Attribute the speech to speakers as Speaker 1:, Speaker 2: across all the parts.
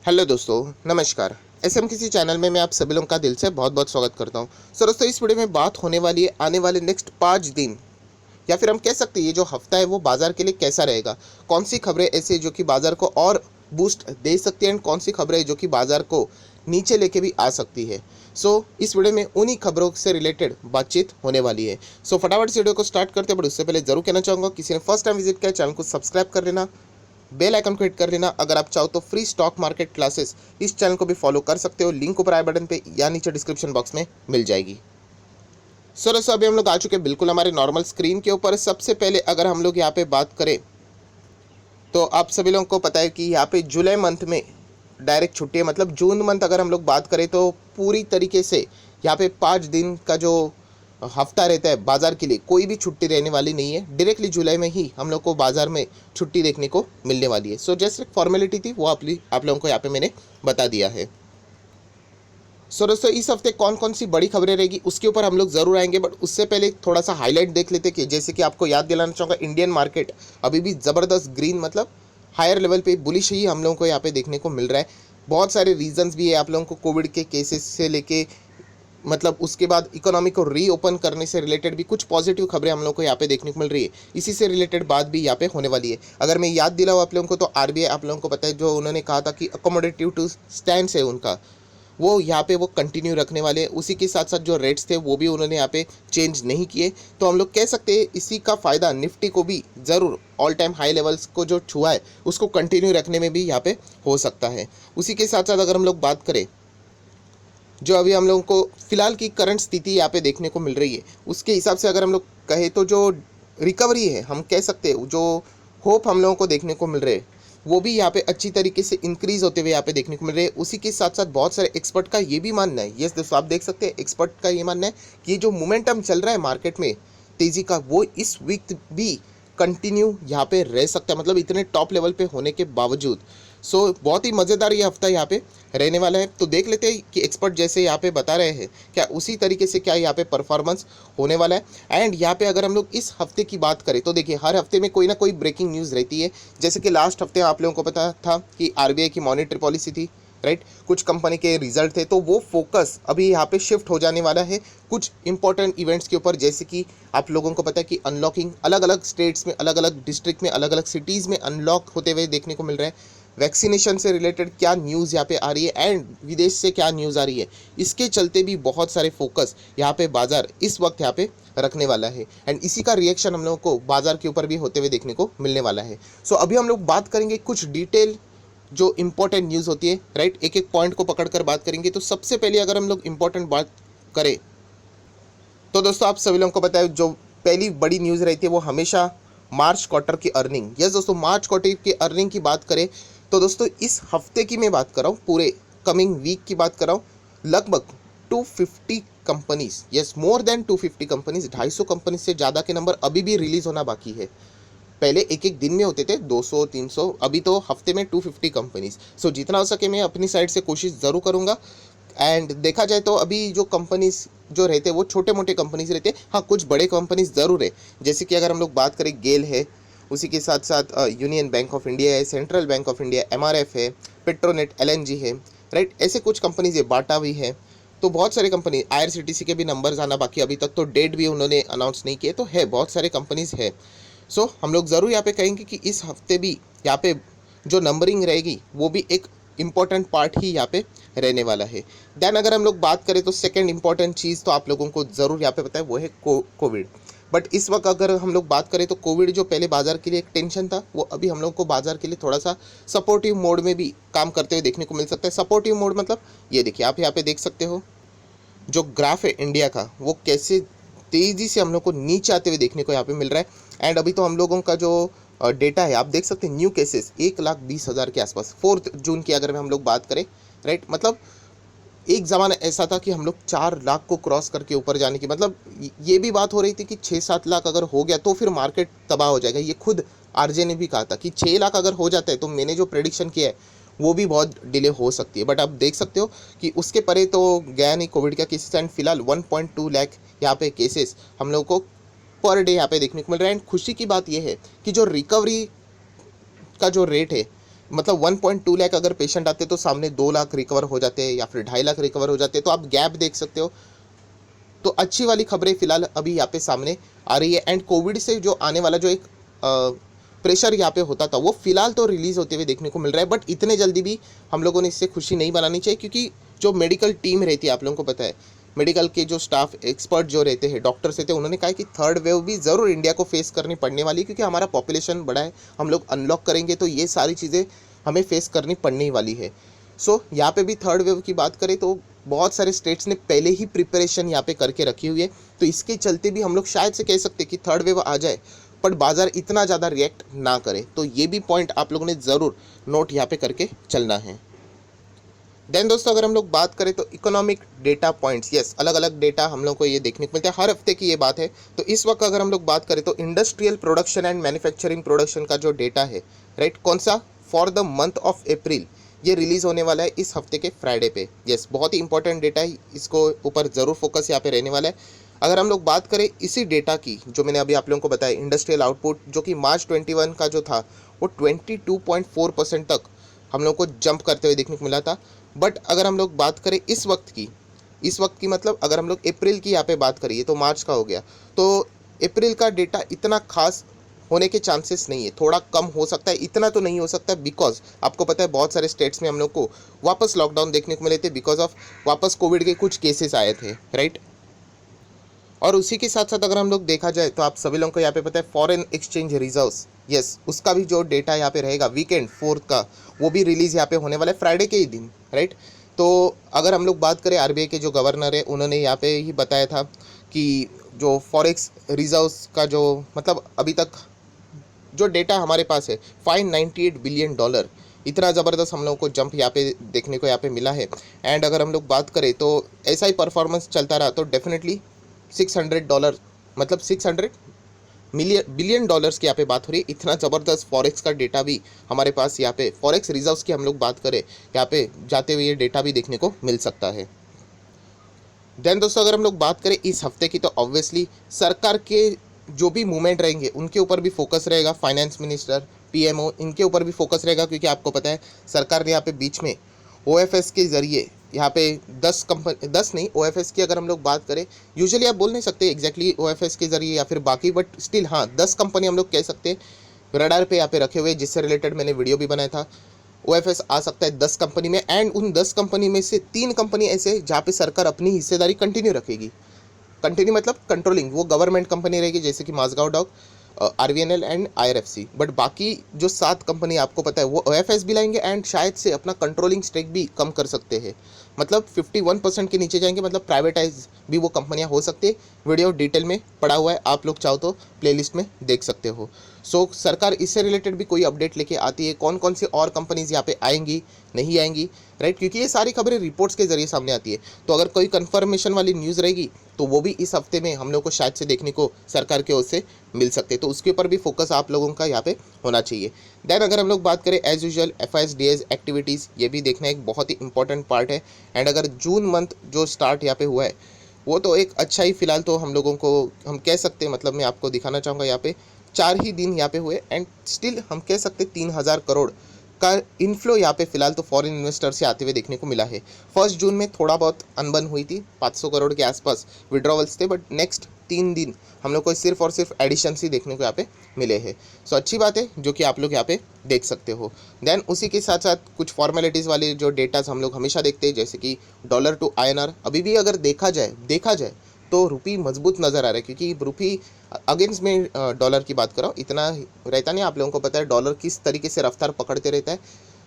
Speaker 1: Hello दोस्तों, नमस्कार। SM किसी चैनल में मैं आप सभी लोगों का दिल से बहुत बहुत स्वागत करता हूं। सो दोस्तों, इस वीडियो में बात होने वाली है आने वाले नेक्स्ट 5 दिन या फिर हम कह सकते हैं ये जो हफ्ता है वो बाजार के लिए कैसा रहेगा। कौन सी खबरें ऐसी जो कि बाजार को और बूस्ट दे सकती है एंड कौन सी खबरें जो कि बाजार को नीचे लेके भी आ सकती है। इस वीडियो में उन्हीं खबरों से रिलेटेड बातचीत होने वाली है। फटाफट से वीडियो को स्टार्ट करते हैं, बट उससे पहले जरूर कहना चाहूँगा किसी ने फर्स्ट टाइम विजिट किया चैनल को सब्सक्राइब कर लेना, बेल आइकन को हिट कर लेना। अगर आप चाहो तो फ्री स्टॉक मार्केट क्लासेस इस चैनल को भी फॉलो कर सकते हो, लिंक ऊपर आई बटन पे या नीचे डिस्क्रिप्शन बॉक्स में मिल जाएगी। दोस्तों, अभी हम लोग आ चुके हैं बिल्कुल हमारे नॉर्मल स्क्रीन के ऊपर। सबसे पहले अगर हम लोग यहाँ पे बात करें तो आप सभी लोगों को पता है कि यहाँ पे जुलाई मंथ में डायरेक्ट छुट्टी है। मतलब जून मंथ अगर हम लोग बात करें तो पूरी तरीके से यहाँ पे 5 दिन का जो हफ्ता रहता है बाजार के लिए कोई भी छुट्टी रहने वाली नहीं है। डायरेक्टली जुलाई में ही हम लोग को बाजार में छुट्टी देखने को मिलने वाली है। जस्ट एक फॉर्मेलिटी थी वो आप लोगों को यहाँ पे मैंने बता दिया है। दोस्तों, इस हफ्ते कौन कौन सी बड़ी खबरें रहेगी उसके ऊपर हम लोग जरूर आएंगे, बट उससे पहले थोड़ा सा हाईलाइट देख लेते कि जैसे कि आपको याद दिलाना चाहूँगा, इंडियन मार्केट अभी भी ज़बरदस्त ग्रीन मतलब हायर लेवल पे बुलिश ही हम लोगों को यहाँ पे देखने को मिल रहा है। बहुत सारे रीजंस भी है आप लोगों को, कोविड के केसेस से लेके मतलब उसके बाद इकोनॉमी को रीओपन करने से रिलेटेड भी कुछ पॉजिटिव खबरें हम लोग को यहाँ पे देखने को मिल रही है। इसी से रिलेटेड बात भी यहाँ पे होने वाली है। अगर मैं याद दिलाऊँ आप लोगों को तो आरबीआई आप लोगों को पता है जो उन्होंने कहा था कि अकोमोडेटिव टू स्टैंड है उनका, वो यहाँ पे वो कंटिन्यू रखने वाले हैं। उसी के साथ साथ जो रेट्स थे वो भी उन्होंने यहाँ पे चेंज नहीं किए। तो हम लोग कह सकते हैं इसी का फ़ायदा निफ्टी को भी ज़रूर ऑल टाइम हाई लेवल्स को जो छुआ है उसको कंटिन्यू रखने में भी यहाँ पे हो सकता है। उसी के साथ साथ अगर हम लोग बात करें जो अभी हम लोगों को फिलहाल की करंट स्थिति यहाँ पे देखने को मिल रही है उसके हिसाब से अगर हम लोग कहें तो जो रिकवरी है हम कह सकते हैं, जो होप हम लोगों को देखने को मिल रहे हैं वो भी यहाँ पे अच्छी तरीके से इंक्रीज होते हुए यहाँ पे देखने को मिल रहे हैं। उसी के साथ साथ बहुत सारे एक्सपर्ट का ये भी मानना है, यस दोस्तों आप देख सकते हैं एक्सपर्ट का ये मानना है कि जो मोमेंटम चल रहा है मार्केट में तेज़ी का वो इस वीक भी कंटिन्यू यहाँ पे रह सकता है, मतलब इतने टॉप लेवल पे होने के बावजूद। बहुत ही मज़ेदार ये हफ्ता यहाँ पे रहने वाला है। तो देख लेते हैं कि एक्सपर्ट जैसे यहाँ पे बता रहे हैं क्या उसी तरीके से क्या यहाँ पे परफॉर्मेंस होने वाला है। एंड यहाँ पे अगर हम लोग इस हफ्ते की बात करें तो देखिए हर हफ्ते में कोई ना कोई ब्रेकिंग न्यूज़ रहती है। जैसे कि लास्ट हफ्ते आप लोगों को पता था कि आरबीआई की मॉनेटरी पॉलिसी थी, राइट। कुछ कंपनी के रिजल्ट थे तो वो फोकस अभी यहाँ पे शिफ्ट हो जाने वाला है कुछ इंपॉर्टेंट इवेंट्स के ऊपर। जैसे कि आप लोगों को पता है कि अनलॉकिंग अलग अलग स्टेट्स में, अलग अलग डिस्ट्रिक्ट में, अलग अलग सिटीज़ में अनलॉक होते हुए देखने को मिल रहा है। वैक्सीनेशन से रिलेटेड क्या न्यूज़ यहाँ पे आ रही है एंड विदेश से क्या न्यूज़ आ रही है, इसके चलते भी बहुत सारे फोकस यहाँ पे बाजार इस वक्त यहाँ पे रखने वाला है। एंड इसी का रिएक्शन हम लोगों को बाजार के ऊपर भी होते हुए देखने को मिलने वाला है। अभी हम लोग बात करेंगे कुछ डिटेल जो इंपॉर्टेंट न्यूज़ होती है, राइट। एक एक पॉइंट को पकड़कर बात करेंगे। तो सबसे पहले अगर हम लोग इंपॉर्टेंट बात करें तो दोस्तों आप सभी लोगों को पता है जो पहली बड़ी न्यूज़ रहती है वो हमेशा मार्च क्वार्टर की अर्निंग। यस दोस्तों, मार्च क्वार्टर की अर्निंग की बात करें तो दोस्तों इस हफ्ते की मैं बात कर रहा हूँ, पूरे कमिंग वीक की बात कर रहा हूँ। लगभग 250 companies, yes more than 250 companies, 250 company से ज़्यादा के नंबर अभी भी रिलीज़ होना बाकी है। पहले एक एक दिन में होते थे 200 300, अभी तो हफ्ते में 250 कंपनीज। जितना हो सके मैं अपनी साइड से कोशिश ज़रूर करूँगा। एंड देखा जाए तो अभी जो कंपनीज जो रहते हैं वो छोटे मोटे कंपनीज रहते हैं। हाँ, कुछ बड़े कंपनीज ज़रूर है। जैसे कि अगर हम लोग बात करें गेल है, उसी के साथ साथ यूनियन बैंक ऑफ इंडिया है, central bank of India, MRF है, पेट्रोनेट, एलएनजी है, राइट। ऐसे कुछ कंपनीज है, बाटा भी है। तो बहुत सारे कंपनी, आईआरसीटीसी के भी नंबर्स आना बाकी, अभी तक तो डेट भी उन्होंने अनाउंस नहीं किए। तो है बहुत सारे कंपनीज है। हम लोग ज़रूर यहाँ पे कहेंगे कि इस हफ्ते भी यहाँ पे जो नंबरिंग रहेगी वो भी एक इम्पॉर्टेंट पार्ट ही यहाँ पे रहने वाला है। देन अगर हम लोग बात करें तो सेकंड इम्पॉर्टेंट चीज़ तो आप लोगों को ज़रूर यहाँ पे पता है वो है कोविड। बट इस वक्त अगर हम लोग बात करें तो कोविड जो पहले बाजार के लिए एक टेंशन था वो अभी हम लोग को बाजार के लिए थोड़ा सा सपोर्टिव मोड में भी काम करते हुए देखने को मिल सकता है। सपोर्टिव मोड मतलब ये देखिए, आप यहाँ पे देख सकते हो जो ग्राफ है इंडिया का वो कैसे तेज़ी से हम लोग को नीचे आते हुए देखने को यहाँ पे मिल रहा है। एंड अभी तो हम लोगों का जो डेटा है आप देख सकते हैं, न्यू केसेस 1,20,000 के आसपास 4 जून की अगर हम लोग बात करें, राइट। मतलब एक ज़माना ऐसा था कि हम लोग 4 लाख को क्रॉस करके ऊपर जाने की, मतलब ये भी बात हो रही थी कि 6-7 लाख अगर हो गया तो फिर मार्केट तबाह हो जाएगा। ये खुद आरजे ने भी कहा था कि 6 लाख अगर हो जाता है तो मैंने जो प्रेडिक्शन किया है वो भी बहुत डिले हो सकती है। बट आप देख सकते हो कि उसके परे तो गया नहीं कोविड का केसेस। एंड फिलहाल 1.2 लाख यहाँ पे केसेस हम लोग को पर डे यहाँ पे देखने को मिल रहा है। एंड खुशी की बात यह है कि जो रिकवरी का जो रेट है मतलब 1.2 लाख अगर पेशेंट आते तो सामने 2 लाख रिकवर हो जाते हैं या फिर 2.5 लाख रिकवर हो जाते, तो आप गैप देख सकते हो। तो अच्छी वाली खबरें फिलहाल अभी यहाँ पे सामने आ रही है। एंड कोविड से जो आने वाला जो एक प्रेशर यहाँ पे होता था वो फिलहाल तो रिलीज़ होते हुए देखने को मिल रहा है, बट इतने जल्दी भी हम लोगों ने इससे खुशी नहीं बनानी चाहिए, क्योंकि जो मेडिकल टीम रहती है, आप लोगों को पता है, मेडिकल के जो स्टाफ एक्सपर्ट जो रहते हैं, डॉक्टर्स रहते हैं, उन्होंने कहा कि थर्ड वेव भी ज़रूर इंडिया को फेस करनी पड़ने वाली है, क्योंकि हमारा पॉपुलेशन बड़ा है, हम लोग अनलॉक करेंगे तो ये सारी चीज़ें हमें फेस करनी पड़ने वाली है। सो यहाँ पे भी थर्ड वेव की बात करें तो बहुत सारे स्टेट्स ने पहले ही प्रिपरेशन यहाँ पे करके रखी हुई है, तो इसके चलते भी हम लोग शायद से कह सकते हैं कि थर्ड वेव आ जाए पर बाजार इतना ज़्यादा रिएक्ट ना करे। तो ये भी पॉइंट आप लोगों ने ज़रूर नोट यहाँ पे करके चलना है। देन दोस्तों, अगर हम लोग बात करें तो इकोनॉमिक डेटा पॉइंट्स, यस, अलग अलग डेटा हम लोग को ये देखने को मिलता है, हर हफ्ते की ये बात है। तो इस वक्त अगर हम लोग बात करें तो industrial production and manufacturing production का जो डेटा है, राइट, कौन सा, for the month of April, ये रिलीज़ होने वाला है इस हफ्ते के फ्राइडे पे। यस, बहुत ही इंपॉर्टेंट डेटा है, इसको ऊपर ज़रूर फोकस यहाँ पे रहने वाला है। अगर हम लोग बात करें इसी डेटा की, जो मैंने अभी आप लोगों को बताया, इंडस्ट्रियल आउटपुट जो कि मार्च 21 का जो था वो 22.4% तक हम लोग को जंप करते हुए देखने को मिला था। बट अगर हम लोग बात करें इस वक्त की मतलब अगर हम लोग अप्रैल की यहाँ पे बात करें, ये तो मार्च का हो गया, तो अप्रैल का डेटा इतना खास होने के चांसेस नहीं है, थोड़ा कम हो सकता है, इतना तो नहीं हो सकता, बिकॉज आपको पता है बहुत सारे स्टेट्स में हम लोग को वापस लॉकडाउन देखने को मिले थे, बिकॉज ऑफ वापस कोविड के कुछ केसेस आए थे, राइट। और उसी के साथ साथ अगर हम लोग देखा जाए तो आप सभी लोगों को यहाँ पे पता है फॉरेन एक्सचेंज रिजर्व्स, यस, उसका भी जो डेटा यहाँ पे रहेगा वीकेंड 4 का, वो भी रिलीज़ यहाँ पे होने वाला है फ्राइडे के ही दिन, राइट। तो अगर हम लोग बात करें आरबीआई के जो गवर्नर है, उन्होंने यहाँ पे ही बताया था कि जो फॉरेक्स रिजर्व्स का जो मतलब अभी तक जो डेटा हमारे पास है $598 बिलियन, इतना ज़बरदस्त हम लोगों को जंप यहाँ पे देखने को यहाँ पे मिला है। एंड अगर हम लोग बात करें तो ऐसा ही परफॉर्मेंस चलता रहा तो डेफिनेटली $600 मतलब 600 बिलियन डॉलर्स की यहाँ पे बात हो रही है। इतना ज़बरदस्त फॉरेक्स का डेटा भी हमारे पास यहाँ पे, फॉरेक्स रिजर्व्स की हम लोग बात करें यहाँ पे जाते हुए ये डेटा भी देखने को मिल सकता है। देन दोस्तों, अगर हम लोग बात करें इस हफ्ते की, तो ऑब्वियसली सरकार के जो भी मूवमेंट रहेंगे उनके ऊपर भी फोकस रहेगा, फाइनेंस मिनिस्टर, पीएमओ, इनके ऊपर भी फोकस रहेगा, क्योंकि आपको पता है सरकार ने यहाँ पे बीच में ओएफएस के ज़रिए यहाँ पे 10 कंपनी, 10 नहीं, ओएफएस की अगर हम लोग बात करें, यूजुअली आप बोल नहीं सकते एग्जैक्टली ओएफएस के ज़रिए या फिर बाकी, बट स्टिल हाँ 10 कंपनी हम लोग कह सकते हैं रडार पे यहाँ पे रखे हुए, जिससे रिलेटेड मैंने वीडियो भी बनाया था। ओएफएस आ सकता है 10 कंपनी में, एंड उन 10 कंपनी में से 3 कंपनी ऐसे जहाँ पे सरकार अपनी हिस्सेदारी कंटिन्यू रखेगी। कंटिन्यू मतलब कंट्रोलिंग, वो गवर्नमेंट कंपनी रहेगी, जैसे कि Mazagon Dock, RVNL and IRFC. But बाकी जो 7 कंपनी आपको पता है वो ओएफएस भी लाएंगे एंड शायद से अपना कंट्रोलिंग स्टेक भी कम कर सकते हैं, मतलब 51% के नीचे जाएंगे, मतलब प्राइवेटाइज भी वो कंपनियां हो सकती है। वीडियो डिटेल में पड़ा हुआ है, आप लोग चाहो तो प्लेलिस्ट में देख सकते हो। सो सरकार इससे रिलेटेड भी कोई अपडेट लेके आती है, कौन कौन सी और कंपनीज यहाँ पे आएंगी नहीं आएंगी, राइट, क्योंकि ये सारी खबरें रिपोर्ट्स के जरिए सामने आती है। तो अगर कोई कंफर्मेशन वाली न्यूज़ रहेगी तो वो भी इस हफ्ते में हम लोग को शायद से देखने को सरकार की ओर से मिल सकते हैं, तो उसके ऊपर भी फोकस आप लोगों का यहाँ पे होना चाहिए। देन अगर हम लोग बात करें एज यूजुअल FISDS एक्टिविटीज़, ये भी देखना एक बहुत ही इंपॉर्टेंट पार्ट है। एंड अगर जून मंथ जो स्टार्ट यहाँ पे हुआ है वो तो एक अच्छा ही, फिलहाल तो हम लोगों को हम कह सकते हैं, मतलब मैं आपको दिखाना चाहूँगा यहाँ पे 4 ही दिन यहाँ पे हुए एंड स्टिल हम कह सकते 3000 करोड़ का इनफ्लो यहाँ पे फिलहाल तो फॉरेन इन्वेस्टर से आते हुए देखने को मिला है। 1 जून में थोड़ा बहुत अनबन हुई थी, 500 करोड़ के आसपास विड्रॉवल्स थे, बट नेक्स्ट 3 दिन हम लोग को सिर्फ और सिर्फ एडिशन ही देखने को यहाँ पे मिले हैं। सो अच्छी बात है जो कि आप लोग यहाँ पे देख सकते हो। देन उसी के साथ साथ कुछ फॉर्मेलिटीज़ वाले जो डेटास हम लोग हमेशा देखते हैं, जैसे कि डॉलर टू INR, अभी भी अगर देखा जाए तो रुपी मजबूत नज़र आ रहा है, क्योंकि रुपी अगेंस्ट में डॉलर की बात कर रहा हूँ, इतना रहता नहीं, आप लोगों को पता है डॉलर किस तरीके से रफ्तार पकड़ते रहता है,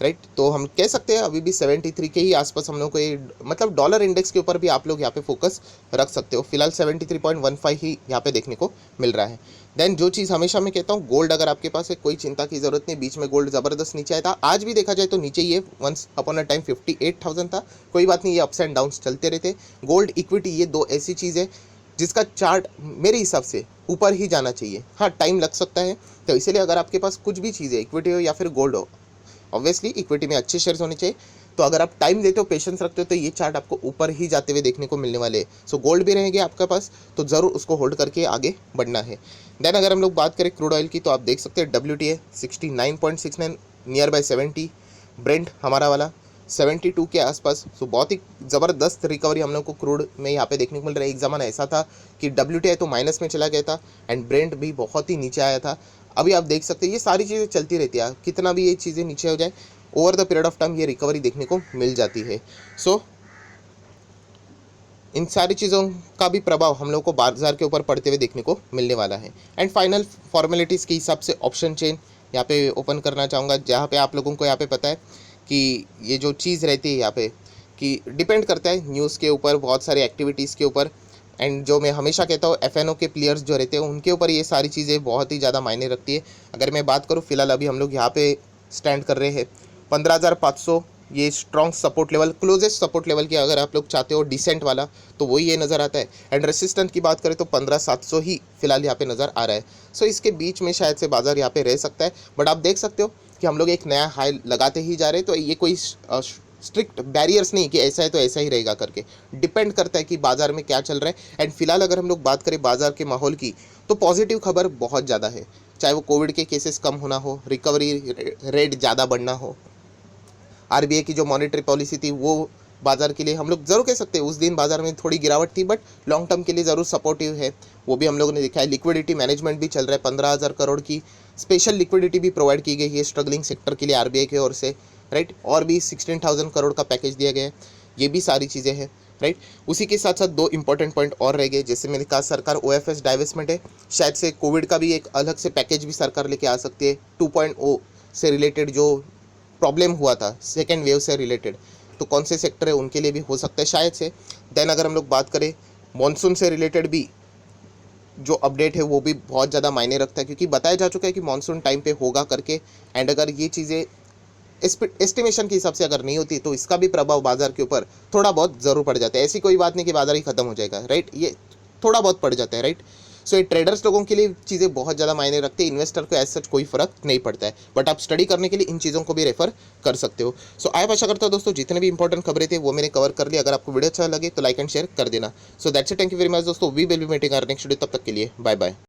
Speaker 1: राइट। तो हम कह सकते हैं अभी भी 73 के ही आसपास हम लोग को ये, मतलब डॉलर इंडेक्स के ऊपर भी आप लोग यहाँ पे फोकस रख सकते हो। फिलहाल 73.15 ही यहाँ पे देखने को मिल रहा है। देन जो चीज़ हमेशा मैं कहता हूँ, गोल्ड अगर आपके पास है कोई चिंता की ज़रूरत नहीं, बीच में गोल्ड ज़बरदस्त नीचे आया था, आज भी देखा जाए तो नीचे ये वंस अपॉन अ टाइम 58,000 था, कोई बात नहीं, ये अप्स एंड डाउन्स चलते रहते। गोल्ड इक्विटी ये दो ऐसी चीज़ है जिसका चार्ट मेरे हिसाब से ऊपर ही जाना चाहिए, हाँ टाइम लग सकता है, तो इसीलिए अगर आपके पास कुछ भी चीज़ है, इक्विटी हो या फिर गोल्ड हो, ऑब्वियसली इक्विटी में अच्छे शेयर्स होने चाहिए, तो अगर आप टाइम देते हो, पेशेंस रखते हो, तो ये चार्ट आपको ऊपर ही जाते हुए देखने को मिलने वाले हैं। सो गोल्ड भी रहेंगे आपके पास तो ज़रूर उसको होल्ड करके आगे बढ़ना है। देन अगर हम लोग बात करें क्रूड ऑयल की, तो आप देख सकते हैं WTI 69.69 नियर बाय 70, ब्रेंट हमारा वाला 72 के आसपास। सो बहुत ही ज़बरदस्त रिकवरी हम लोग को क्रूड में यहाँ पे देखने को मिल रहा है। एक ज़माना ऐसा था कि WTI तो माइनस में चला गया था एंड ब्रेंट भी बहुत ही नीचे आया था। अभी आप देख सकते हैं ये सारी चीज़ें चलती रहती है, कितना भी ये चीज़ें नीचे हो जाए over the period of time ये रिकवरी देखने को मिल जाती है। सो इन सारी चीज़ों का भी प्रभाव हम लोग को बाजार के ऊपर पड़ते हुए देखने को मिलने वाला है। एंड फाइनल फॉर्मेलिटीज़ के हिसाब से ऑप्शन चेन यहाँ पे ओपन करना चाहूँगा, जहाँ पे आप लोगों को यहाँ पे पता है कि ये जो चीज़ रहती है यहाँ पे कि डिपेंड करता है न्यूज़ के ऊपर, बहुत सारी एक्टिविटीज़ के ऊपर। एंड जो मैं हमेशा कहता हूँ FNO के प्लेयर्स जो रहते हैं उनके ऊपर ये सारी चीज़ें बहुत ही ज़्यादा मायने रखती है। अगर मैं बात करूँ फिलहाल अभी हम लोग यहाँ पे स्टैंड कर रहे हैं 15,500, ये strong support level, closest support level की अगर आप लोग चाहते हो डिसेंट वाला तो वही ये नज़र आता है। एंड रेसिस्टेंट की बात करें तो 15,700 ही फिलहाल यहाँ पे नज़र आ रहा है। सो इसके बीच में शायद से बाजार यहाँ पे रह सकता है, बट आप देख सकते हो कि हम लोग एक नया हाई लगाते ही जा रहे हैं। तो ये कोई स्ट्रिक्ट बैरियर्स नहीं कि ऐसा है तो ऐसा ही रहेगा करके, डिपेंड करता है कि बाजार में क्या चल रहा है। एंड फिलहाल अगर हम लोग बात करें बाजार के माहौल की तो पॉजिटिव खबर बहुत ज़्यादा है, चाहे वो कोविड के केसेस कम होना हो, रिकवरी रेट ज़्यादा बढ़ना हो, RBI की जो मॉनेटरी पॉलिसी थी वो बाजार के लिए हम लोग ज़रूर कह सकते हैं उस दिन बाजार में थोड़ी गिरावट थी, बट लॉन्ग टर्म के लिए ज़रूर सपोर्टिव है, वो भी हम लोगों ने देखा है। लिक्विडिटी मैनेजमेंट भी चल रहा है, 15,000 करोड़ की स्पेशल लिक्विडिटी भी प्रोवाइड की गई है स्ट्रगलिंग सेक्टर के लिए RBI की ओर से, राइट। और भी 16,000 करोड़ का पैकेज दिया गया है, ये भी सारी चीज़ें हैं, राइट। उसी के साथ साथ दो इंपॉर्टेंट पॉइंट और रह गए, जैसे मैंने कहा सरकार OFS डाइवेस्टमेंट है, शायद से कोविड का भी एक अलग से पैकेज भी सरकार लेके आ सकती है 2.0 से रिलेटेड, जो प्रॉब्लम हुआ था सेकेंड वेव से रिलेटेड, तो कौन से सेक्टर है उनके लिए भी हो सकता है शायद से। देन अगर हम लोग बात करें मॉनसून से रिलेटेड भी जो अपडेट है वो भी बहुत ज़्यादा मायने रखता है, क्योंकि बताया जा चुका है कि मॉनसून टाइम पे होगा करके। एंड अगर ये चीज़ें एस्टिमेशन के हिसाब से अगर नहीं होती तो इसका भी प्रभाव बाजार के ऊपर थोड़ा बहुत ज़रूर पड़ जाता है। ऐसी कोई बात नहीं कि बाजार ही खत्म हो जाएगा, राइट, ये थोड़ा बहुत पड़ जाता है, राइट। सो ये ट्रेडर्स लोगों के लिए चीज़ें बहुत ज़्यादा मायने रखते हैं, इन्वेस्टर को एज सच कोई फ़र्क नहीं पड़ता है, बट आप स्टडी करने के लिए इन चीज़ों को भी रेफर कर सकते हो। सो आप आशा करता हूँ दोस्तों जितने भी इंपॉर्टेंट खबरें थे वो मैंने कवर कर लिया। अगर आपको वीडियो अच्छा लगे तो लाइक एंड शेयर कर देना। So that's it, thank you very much दोस्तों, we will be meeting our next video, तब तक के लिए बाय बाय।